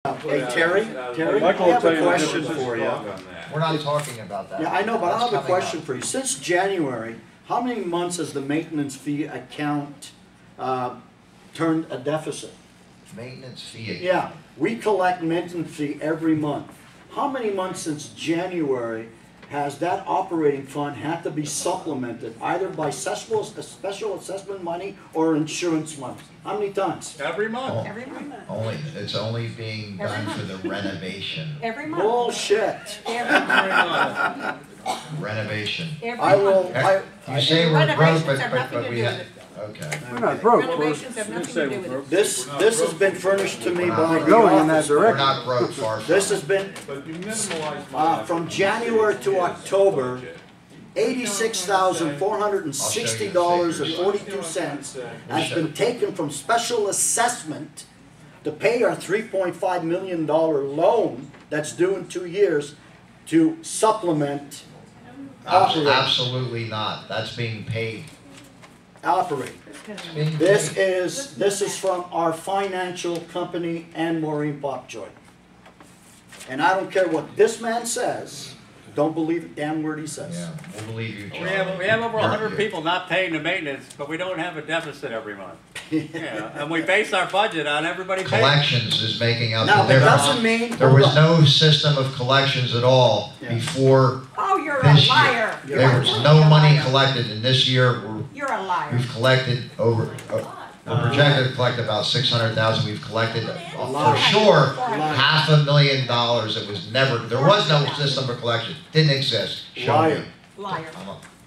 Hey, Terry, I have a question for you. We're not talking about that. Yeah, I know, but I have a That's question coming for you. Since January, how many months has the maintenance fee account turned a deficit? up. Maintenance fee. Yeah, we collect maintenance fee every month. How many months since January has that operating fund had to be supplemented either by special assessment money or insurance money? How many times? Every month. Oh, Every month. it's only being done for the renovation. Every month. Bullshit. Every month. Renovation. Every I will, month. You say we're broke, Renovations have nothing but to we do have, with okay. We're not broke. Renovations have nothing to do with it. this has been furnished to me by the Going in that office. We're direction. not broke, far from This it. has been, But you minimalize from January to October, $86,460.42 has been taken from special assessment to pay our $3.5 million loan that's due in 2 years to supplement operate. Absolutely not. That's being paid. Operate. It's being This paid. is from our financial company and Maureen Popjoy. And I don't care what this man says, don't believe a damn word he says. Yeah, we'll believe you, John. We have over 100 You. people not paying the maintenance, but we don't have a deficit every month. Yeah, and we base our budget on everybody paying. Collections is making out Now, the that difference. doesn't mean, There hold was on. no system of collections at all Yeah. before Oh, you're a this year. liar. There was no money collected, and this year You're a liar. we've collected over, we're projected to collect about 600,000. We've collected for sure $500,000. It was never, there was no system of collection. Didn't exist. Show Liar. me. Liar.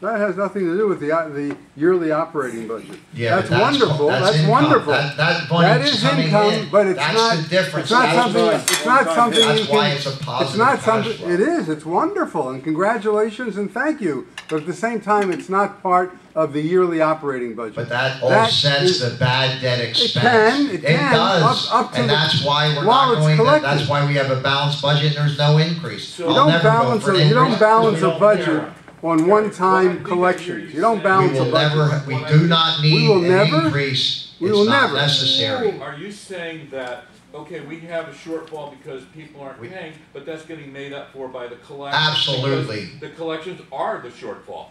That has nothing to do with the yearly operating budget. Yeah, That's but wonderful. That's income. wonderful. That That money's is coming income, in. but it's That's not. the difference. It's not something. It's not something you That's why can. it's a It's positive not cash something. flow. It is. It's wonderful, and congratulations and thank you. But at the same time, it's not part of the yearly operating budget. But that That offsets is- the bad debt expense. It can, does. up to And the- that's why we're while not it's going to, collected. that's why we have a balanced budget and there's no increase. You I'll You never vote for an you don't increase. balance a budget on one-time collections. You don't We balance a will budget. never, we do not need will an never- increase. we will It's not never. necessary. Are you saying that, okay, we have a shortfall because people aren't paying, but that's getting made up for by the collections? Absolutely. because The collections are the shortfall.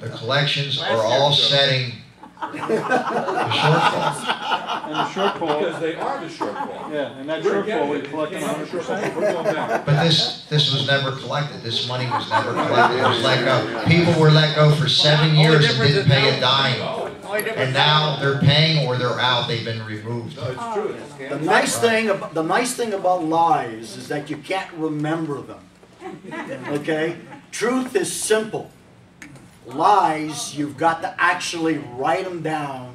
The collections are all setting the shortfall. And the shortfall, Because they are the shortfall. yeah, and that We're shortfall, getting we it. collect It came out of 100%. shortfall. We're going down. But this was never collected. This money was never collected. It was let go. People were let go for 7 years and didn't pay a dime. And now they're paying or they're out. They've been removed. No, it's true. It's The scam. nice thing about lies is that you can't remember them. Okay? Truth is simple. Lies, you've got to actually write them down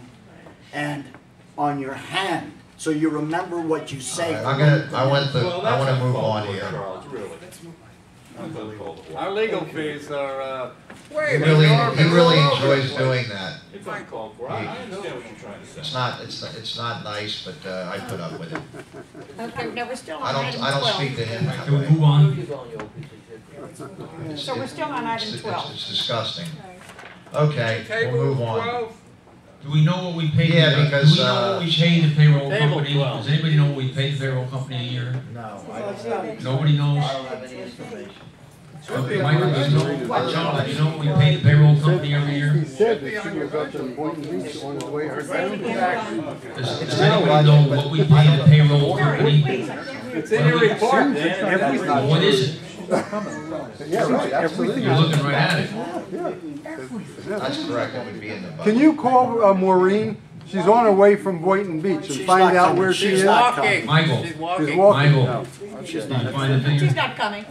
and on your hand, so you remember what you say. I want to move on here. Charles, really. That's uncalled for. Our legal fees are, He really enjoys doing that. It's uncalled for. I understand what you're trying to say. It's not nice, but I put up with it. Okay, now we're still on I item don't 12. speak to him that Can we way. move on? It's- So we're still on item it's- 12. It's disgusting. Okay, we'll move on. Do we know what we paid? Yeah, because, Do we know what we paid the payroll Table company? 12. Does anybody know what we paid the payroll company a year? No, Nobody knows? don't have any information. Okay, Michael, do you know, John, do you know what we pay the payroll company every year? He said that she was up in Boynton Beach on the way her Does anybody know what we pay the payroll company? it's in your report, Dan. What is it? Yeah, right, absolutely. You're looking right at it. That's correct, it would be in the budget. Can you call Maureen? She's on her way from Boynton Beach and She's find not out coming. where she She's is. not Walking. Michael. She's She's walking. walking. Michael. No. Did you find the She's figure? not coming.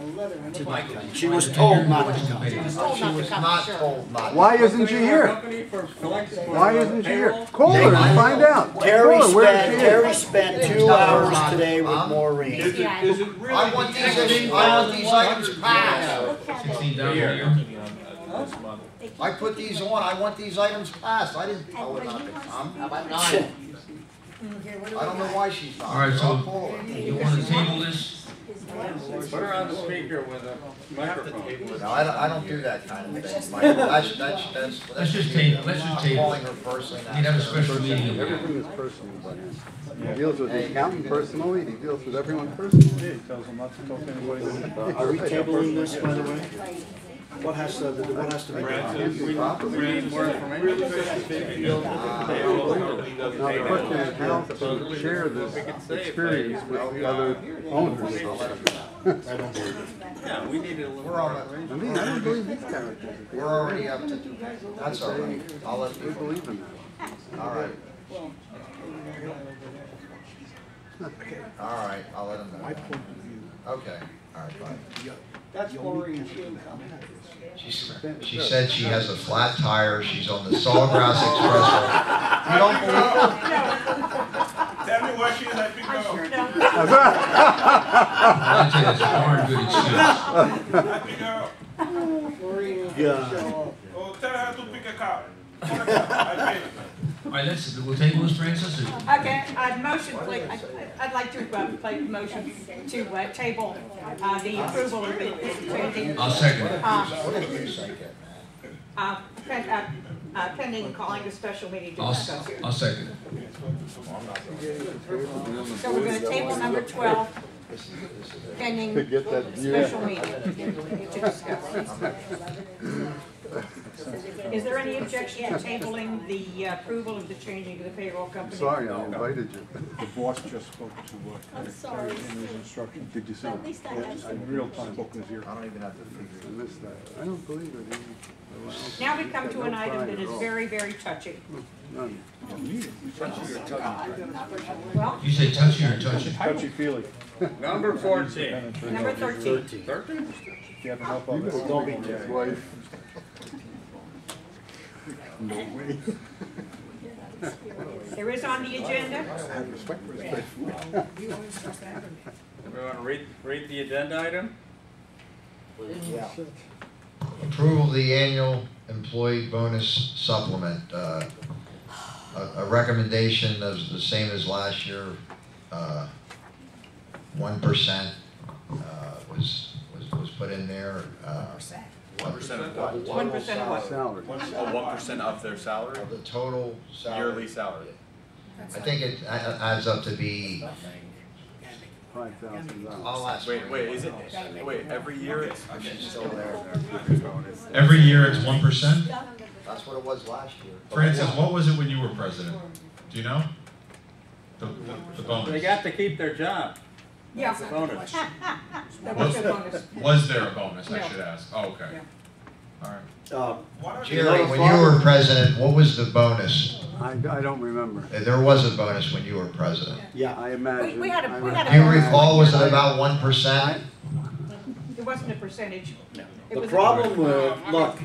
She was told not to come. She's told not to come, Not sure. told not. Why isn't she here? Why isn't she here? Call her and find out. Call Terry her where she Terry is. spent 2 hours today with Maureen. Is it really? I want these items passed. 16,000 a year? This month. I put these on, I want these items passed. I didn't tell her not to come. I don't know why she's not. All right, I'll so call her. you want to table this? Put her on the speaker with a microphone. No, I don't do that kind of thing, Michael. That's Let's just table, let's just I'm table. calling her personally. We'd have a special meeting. Everything is personal by him. He deals with the accountant personally, he deals with everyone personally. Are we tabling this, by the way? What has to be done? We need more information. Now, the question is how to share this experience with the other owners. I don't believe it. Yeah, we need a little We're on more. it. I mean, I don't believe these characters. We're already up to, that's all right. I'll let We people, believe in that. all right. All right, I'll let them know. Okay, all right, fine. That's Maureen Sheen. She said she has a flat tire, she's on the Sawgrass Expressway. You don't believe it? Tell me where she is, I pick her I up. sure don't. I'd say that's a darn good excuse. I pick her up. Yeah. Oh, tell her to pick a car. I pay her. All right, we'll table this, Francis, or? Okay, motion, please. I'd like to play the motion to table the approval of the changing. I'll second it. What did you say, man? Pending calling a special meeting to I'll, discuss it. I'll second it. So we're gonna table number 12, pending To get that view. special meeting to discuss. Is there any objection to tabling the approval of the changing of the payroll company? Sorry, I invited you. The boss just spoke to I'm sorry. in his instructions. Did you see At it? least I have In real time, book was here. I don't even have to I figure missed that. I don't believe it. Now we come to an item that is very, very touchy. None. Well, You say touchy or touchy? Touchy feely. Number 14. number 13. 13? If you have an help on this. Don't be His Jerry. wife. There is on the agenda, I have respect for his wife. We want to read the agenda item? Approval of the annual employee bonus supplement. A recommendation is the same as last year. 1% was put in there. 1% of what? 1% of what? Salary. 1% of their salary? Of the total salary. Yearly salary. I think it adds up to be, $5,000. I'll ask. Wait, is it, wait, every year it's, She's still there. Every year it's 1%? That's what it was last year. Francis, what was it when you were president? Do you know? The They bonus? got to keep their job. Yeah. That's the bonus. That was a bonus. Was there a bonus, I No. should ask? Oh, okay. Yeah. All right. What are the Jerry, when you were president, what was the bonus? I don't remember. There was a bonus when you were president. Yeah. I imagine. We had a Do you recall, was it about 1%? It wasn't a percentage. It The was a- problem with, look,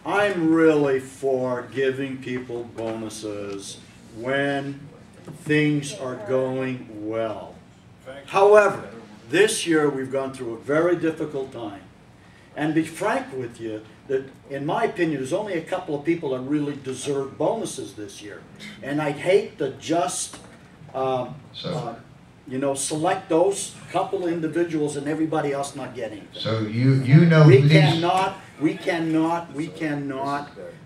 I'm really for giving people bonuses when things are going well. However, this year we've gone through a very difficult time. And be frank with you, that in my opinion, there's only a couple of people that really deserve bonuses this year. And I'd hate to just, select those couple individuals and everybody else not getting it. So you know We who these,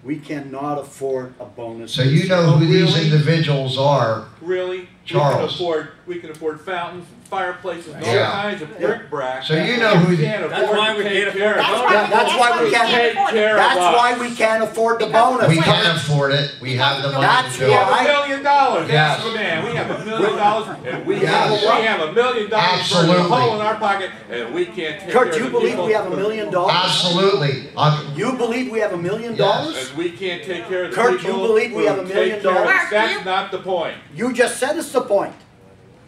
we cannot afford a bonus. so you know who these Really? individuals are. Really? Charles. We can afford fountains, fireplaces, and all Yeah. kinds of bric-a-brac. So you know who We the- can't That's afford why to we take can't care of afford it. That's why we can't. Take care of That's us. why we can't afford the bonus. We can afford it, we have the money That's to do We have it. why- $1 million. Yes. That's the man. We have $1 million, and we Yes. have $1 million burning a Absolutely. hole in our pocket, and we can't take Kurt, care of you the believe people. we have $1 million? Absolutely. You believe we have $1 million? Yes. And we can't take care of the Kurt, you people. believe we have who $1 million? take care of us. Mark, That's you- not the point. You just said it's the point.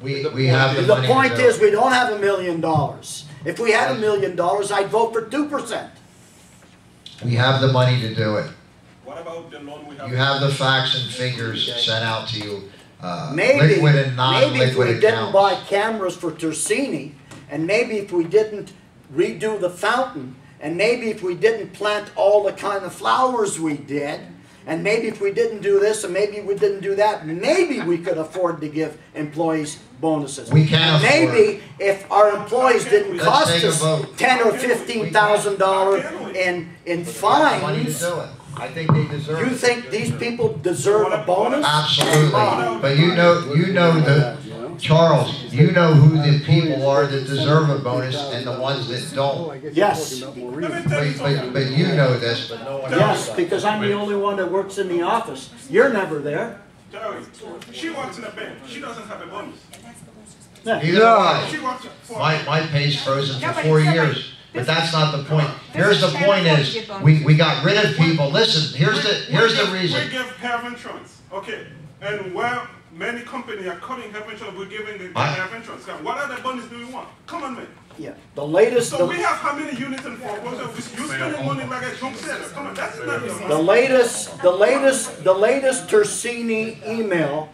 We have the The money to point do is, it. we don't have $1 million. If we had $1 million, I'd vote for 2%. We have the money to do it. What about the loan we have? You have the facts and figures sent out to you, Maybe, liquid and maybe if we non-liquid didn't buy accounts. cameras for Tersini, and maybe if we didn't redo the fountain, and maybe if we didn't plant all the kind of flowers we did, And maybe if we didn't do this, and maybe we didn't do that, maybe we could afford to give employees bonuses. We can afford it. Maybe if our employees didn't Let's cost take a us vote. $10,000 or $15,000 in Money to fines, do it. I think they deserve you it. think these people deserve a bonus? Absolutely. But you know Charles, you know who the people are that deserve a bonus and the ones that don't. Yes. But you know this, but no one else Yes, does. because I'm the only one that works in the office. You're never there. Terry, she works in a bank. She doesn't have a bonus. Neither do I. She works for My pay's frozen No, for but 4 it's different. years. But that's not the point. Here's the This is point is, Shannon we got rid of people. Listen, here's the We reason. give health insurance, okay, and where many companies are cutting health insurance, we're giving the I- health insurance. What other bonus do we want? Come on, man. Yeah. The latest. So we have how many units in foreclosure? You spending money like a junk seller. Come on, that's not your The latest Tersini email.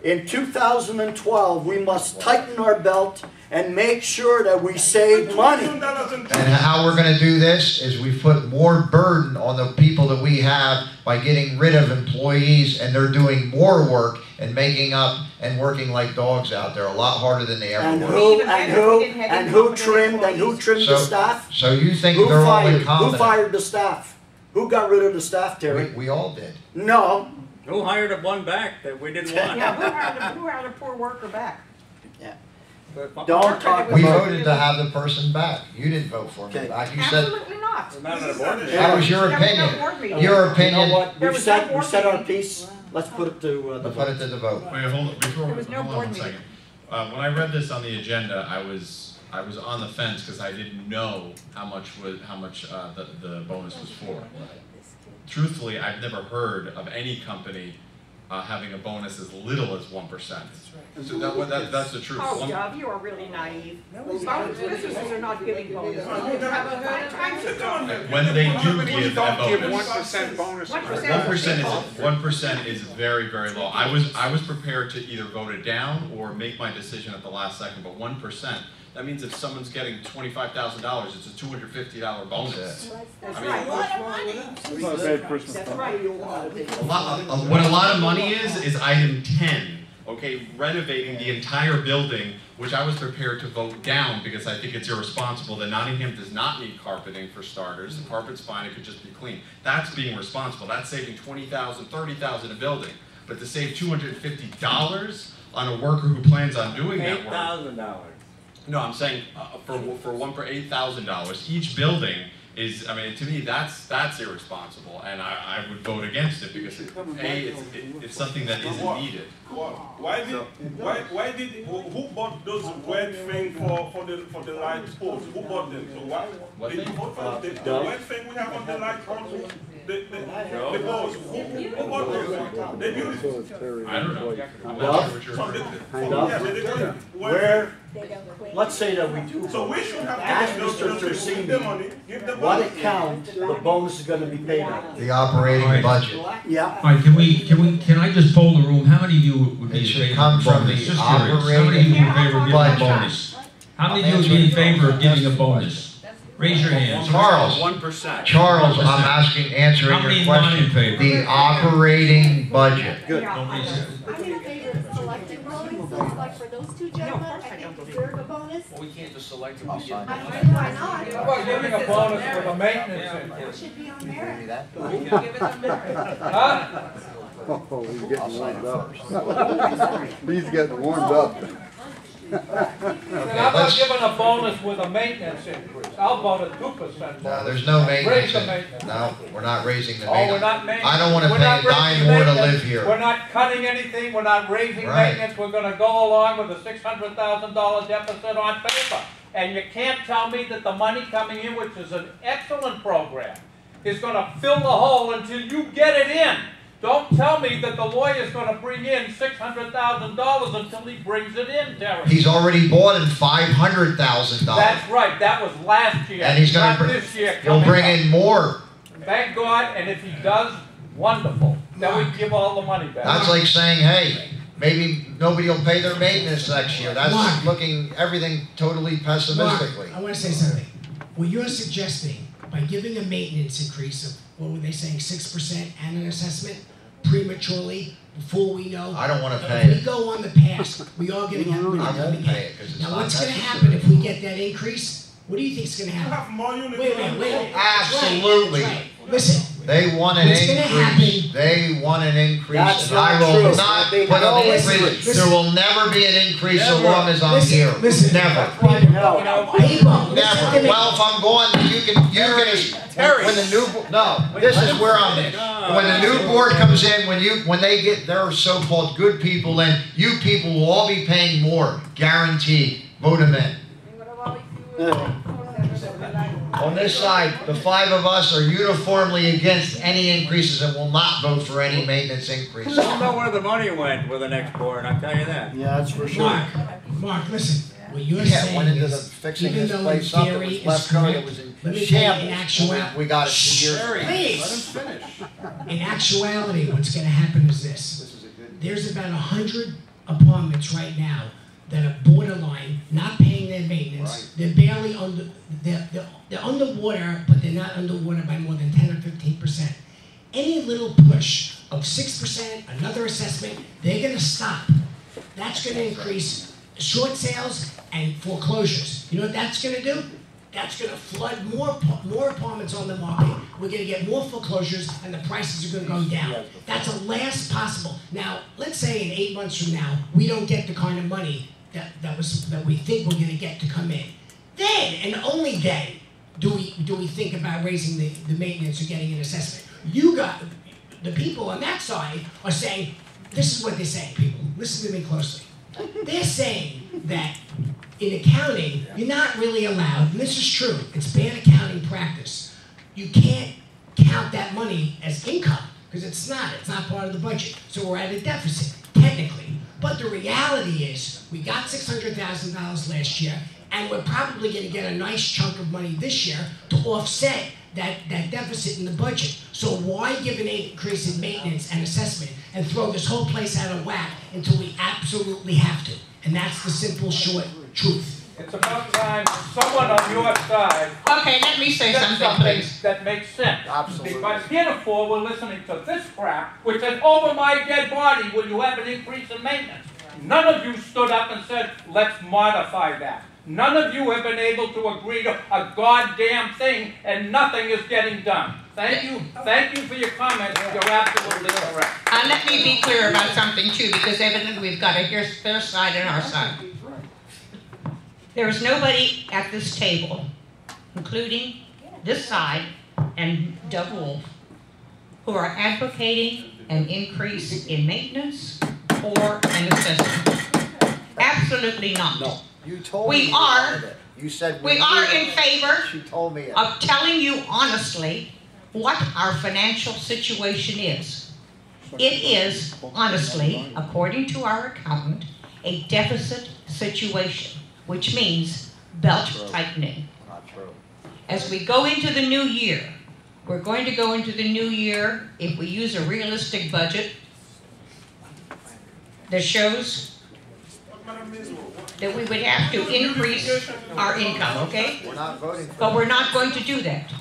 In 2012, we must tighten our belt and make sure that we save money. And how we're going to do this is we put more burden on the people that we have by getting rid of employees, and they're doing more work and making up and working like dogs out there, a lot harder than they ever And were. who trimmed the staff? So you think Who they're only fired? Who competent? fired the staff? Who got rid of the staff, Terry? We all did. No. Who hired a one back that we didn't want? Yeah, who hired a poor worker back? Yeah. Don't talk We about. voted to have the person back. You didn't vote for me Okay. back. You said Absolutely not. We're not at a board meeting. that was your There was no opinion. board meeting. Your You know opinion. what? There We was no said board our meeting. piece. Let's put it to the Put vote. it to the vote. Wait, hold on, before, There was no hold on board one meeting. second. When I read this on the agenda, I was on the fence because I didn't know how much the bonus was for. Truthfully, I've never heard of any company having a bonus as little as 1%. So that's the truth. Oh, Dov, you are really naive. Most businesses are not giving bonuses. When they do give a bonus, 1% bonus. 1% is very, very low. I was prepared to either vote it down or make my decision at the last second, but 1%, that means if someone's getting $25,000, it's a $250 bonus. That's I mean, right. It's not a bad Christmas. That's right. What a lot of money is item 10. Okay, renovating the entire building, which I was prepared to vote down because I think it's irresponsible that Nottingham does not need carpeting for starters. The carpet's fine, it could just be clean. That's being responsible. That's saving $20,000, $30,000 a building. But to save $250 on a worker who plans on doing that work. $8,000. No, I'm saying for $8,000 each building is, I mean, to me that's irresponsible, and I would vote against it because it's something that isn't needed. Why did who bought those red thing for the light poles? Who bought them? So why What did you thing? vote for the red thing we have on the light poles? The poles. Who bought those? They beautiful. I don't know. I'm Well, not sure what you're From referring to. Where, let's say that we do. So we should have Ask given Mr. those Tersini the money, give the what bonus. account the bonus is going to be paid out. The operating budget. Yeah. All right, can I just poll the room? How many of you would be It in should favor come of a from bonus? the Just curious. How many of you in favor of giving a budget. bonus? How many of you would be in favor of giving a bonus? Raise your hands. Charles, 1%. Charles, I'm answering How many your not in question. favor? The operating budget. Good. Nobody said. I'm in favor of selecting bonuses, like for those two gentlemen, I think deserve a bonus. Well, we can't just select them. I don't know why not. How about giving a bonus with a maintenance It should be on merit. Oh, he's getting warmed up. He's getting warmed up. Okay, about let's, giving a bonus with a maintenance increase? I'll vote a 2% no, there's no Raise maintenance. the maintenance. No, we're not raising the Oh, we're maintenance. not making. I don't want to we're pay not a dime raising more to maintenance. live here. We're not cutting anything, we're not raising Right. maintenance, we're gonna go along with a $600,000 deficit on paper. And you can't tell me that the money coming in, which is an excellent program, is gonna fill the hole until you get it in. Don't tell me that the lawyer's gonna bring in $600,000 until he brings it in, Terry. He's already bought in $500,000. That's right, that was last year, And he's going not to this year. he'll coming bring up. in more. Thank God, and if he does, wonderful. Then we give all the money back. That's like saying, hey, maybe nobody will pay their maintenance next year. That's Mark. looking everything totally pessimistically. Mark, I want to say something. What you're suggesting, by giving a maintenance increase of what were they saying, 6% and an assessment prematurely before we know. I don't want to pay If we it. go on the pass, we are going to get money I coming won't pay in. it because it's Now, not what's going to necessary. happen if we get that increase? What do you think is going to You happen? have more units. Wait a minute. Absolutely. That's right. Listen. They want an What's gonna increase. happen- They want an increase, That's and I not will true. not They put no an increase. increase. Listen. There will never be an increase so Never. long as I'm Listen, here. listen. Never. Able, Never. Well, if I'm going, you can, when the new, no, this is where I'm at. When the new board comes in, when they get their so-called good people in, you people will all be paying more, guaranteed. Vote them in. On this side, the 5 of us are uniformly against any increases and will not vote for any maintenance increase. I don't know where the money went with the next board, I'll tell you that. Yeah, that's for sure. Mark, listen. What you're Yeah, saying went into the is, fixing even this though in place up, it theory was is left current, it correct, was in let me tell you, in shambles. actuality, We got it 2 years ago. please. In actuality, what's going to happen is this. There's about 100 apartments right now that are borderline, not paying their maintenance. They're barely under, they're underwater, but they're not underwater by more than 10 or 15%. Any little push of 6%, another assessment, they're going to stop. That's going to increase short sales and foreclosures. You know what that's going to do? That's going to flood more apartments on the market. We're going to get more foreclosures, and the prices are going to go down. That's the last possible. Now, let's say in 8 months from now, we don't get the kind of money that we think we're going to get to come in. Then, and only then, do we think about raising the maintenance or getting an assessment. You got the people on that side are saying, this is what they're saying, people. Listen to me closely. They're saying that in accounting, you're not really allowed, and this is true, it's bad accounting practice. You can't count that money as income, because it's not part of the budget. So we're at a deficit, technically. But the reality is, we got $600,000 last year, and we're probably gonna get a nice chunk of money this year to offset that deficit in the budget. So why give an increase in maintenance and assessment and throw this whole place out of whack until we absolutely have to? And that's the simple, short truth. It's about time someone on your side. Okay, let me say said something, please. that makes sense. Absolutely. Because heretofore we're listening to this crap, which says, over my dead body, will you have an increase in maintenance? None of you stood up and said, let's modify that. None of you have been able to agree to a goddamn thing, and nothing is getting done. Thank you for your comments. You're absolutely correct. Let me be clear about something too, because evidently we've got to hear their side and our side. There is nobody at this table, including this side and Doug Wolf, who are advocating an increase in maintenance or an assessment. Absolutely not. No, you told We me are- about it. You said We are in favor She told me it. of telling you honestly what our financial situation is. It is, honestly, according to our accountant, a deficit situation, which means belt tightening. Not true. As we go into the new year, we're going to go into the new year, if we use a realistic budget, that shows that we would have to increase our income, okay? We're not voting for But we're not going to do that.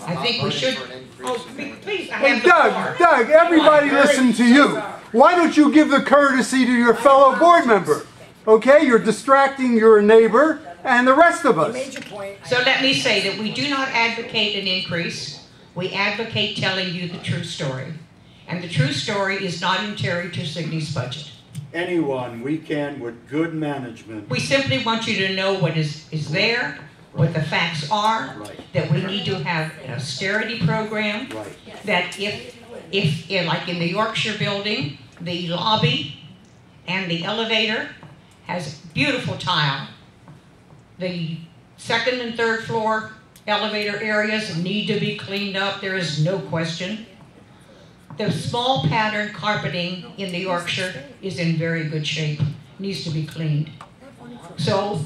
I think we should. Oh, please, I Hey, have the floor. Doug, everybody listen to you. Why don't you give the courtesy to your fellow board member? Okay, you're distracting your neighbor and the rest of us. So let me say that we do not advocate an increase. We advocate telling you the true story. And the true story is not in Terry Tersigni's budget. Anyone we can with good management. We simply want you to know what is there, what the facts are, that we need to have an austerity program, that if like in the Yorkshire building, the lobby and the elevator has beautiful tile. The second and third floor elevator areas need to be cleaned up, there is no question. The small pattern carpeting in the Yorkshire is in very good shape, needs to be cleaned. So,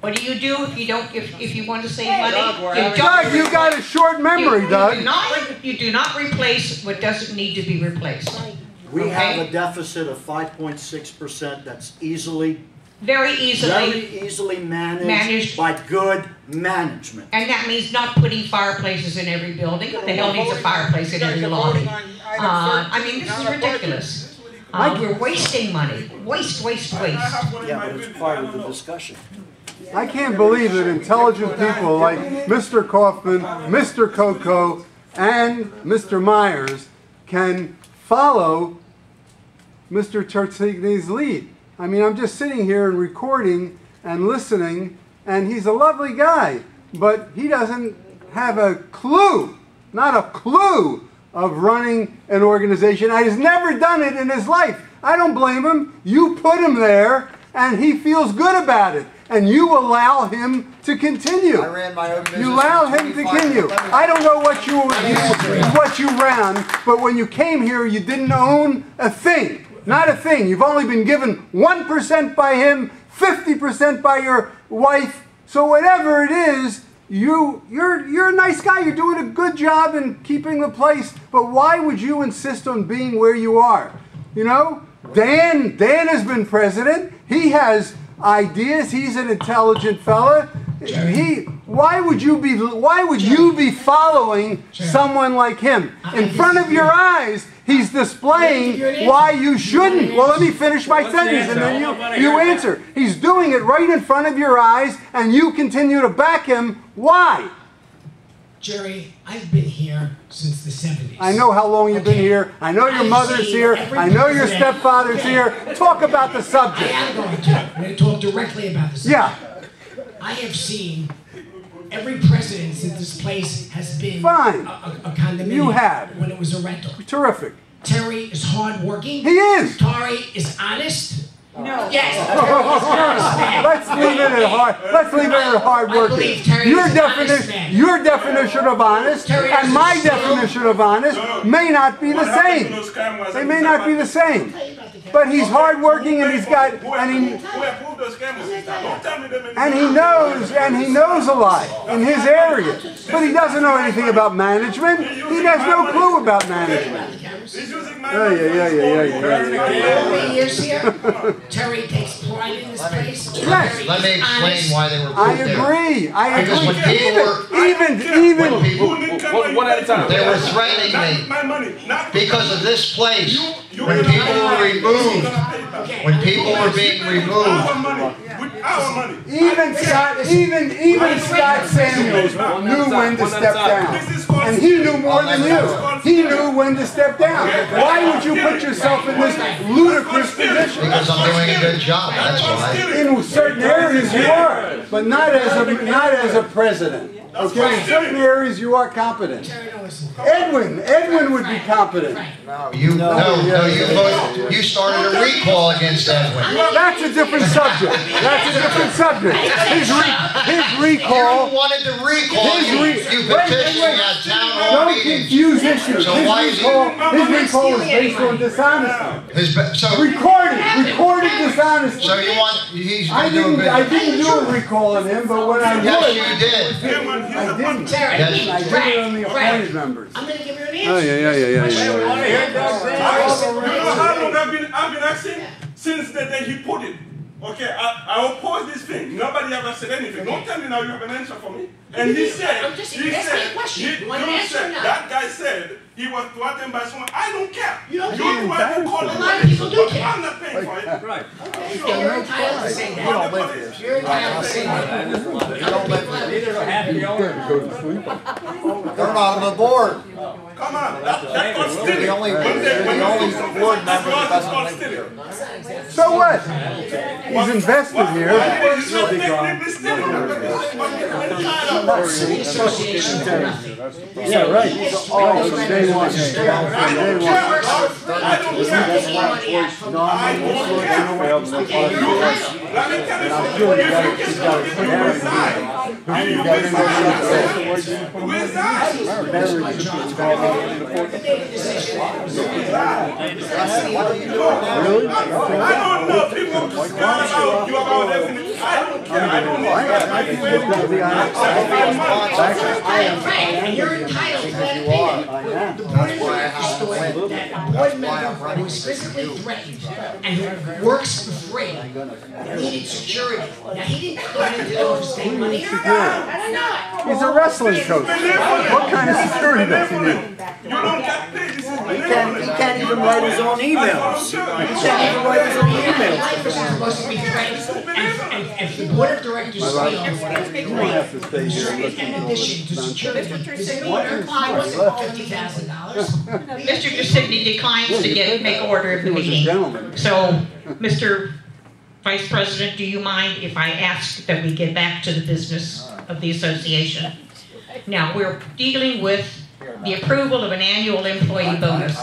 what do you do if you don't? If you want to save money? Doug, you got a short memory, Doug. You do not replace what doesn't need to be replaced. We Okay? have a deficit of 5.6% that's easily very easily. Very easily managed by good management. And that means not putting fireplaces in every building. Who the hell needs a fireplace in every lobby? I mean, this is ridiculous. We're wasting money. Waste. Yeah, but it's part of the discussion. I can't believe that intelligent people like Mr. Kaufman, Mr. Coco, and Mr. Myers can follow Mr. Tersigni's lead. I mean, I'm just sitting here and recording and listening, and he's a lovely guy, but he doesn't have a clue, not a clue, of running an organization. And he's never done it in his life. I don't blame him. You put him there, and he feels good about it. And you allow him to continue. I ran my own business. You allow him to continue. I don't know what you ran, but when you came here, you didn't own a thing. Not a thing. You've only been given 1% by him, 50% by your wife. So whatever it is, you're a nice guy. You're doing a good job in keeping the place. But why would you insist on being where you are? You know, Dan has been president. He has ideas. He's an intelligent fella. Why would you be following someone like him? In front of your eyes, he's displaying why you shouldn't. Well, let me finish my sentence and then you answer. He's doing it right in front of your eyes and you continue to back him. Why? Jerry, I've been here since the 70s. I know how long you've been here. I know your mother's here. I know your stepfather's here. Talk about the subject. I am going to. I'm going to talk directly about the subject. Yeah. I have seen every president since this place has been Fine. a condominium. You have. When it was a rental. Terrific. Terry is hardworking. He is. Terry is honest. No. Yes. Let's leave it at hard. Let's leave it at hardworking. Your definition of honest and my definition of honest may not be the same. They may not be the same. But he's hardworking and he's got and he knows a lot in his area. But he doesn't know anything about management. He has no clue about management. Terry takes pride in this place. Yes. Let me explain why they were put I agree. Because when people were one at a time. They were threatening me because of this place. When people were removed, when people were being removed. Even Scott Samuels knew when to step down. And he knew more than you. He knew when to step down. Why would you put yourself in this ludicrous position? Because I'm doing a good job, that's why. In certain areas you are, but not as a president. Okay, in certain areas you are competent. Edwin would be competent. You started a recall against Edwin. That's a different subject. His recall. You wanted to recall. You petitioned at town hall Don't confuse issues. So his recall is based on dishonesty. Recorded dishonesty. So you want I didn't do a recall on him, but when I would, yes, you did. I didn't. Yes. I did it on the appointed members. I'm going to give you an answer. Oh yeah. You know how long I've been asking? Since the day he put it. Okay, I oppose this thing. Nobody ever said anything. Don't tell me now you have an answer for me. And he said, that guy said he was threatened by someone. I don't care. You don't care. A lot of people do care. I'm not paying for it. Right. Okay, you're entitled to say that. You don't live here. You're entitled to say that. You don't live here. Neither do half the owners. They're not on the board. Come on. That's called stealing. The only board member that doesn't live here. So what? He's invested here. City association for nothing. Yeah, right. From day one. I don't know. People scared about you about everything. I don't care. I don't know. And you're entitled to that opinion. The board of directors thought that a board member who was physically threatened and who works for free, needed security. Now, he didn't go into the state money. He's a wrestling coach. What kind of security does he need? You don't get paid. This is He can't even write his own emails. He can't even write his own emails. Life is supposed to be threatened. And if the board of directors feel in addition to security, I wasn't $50,000. Mr. Giuseppe declines to make order of the meeting. So, Mr. Vice President, do you mind if I ask that we get back to the business of the association? Now, we're dealing with the approval of an annual employee bonus.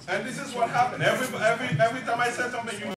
And this is what happened. Every time I said something, you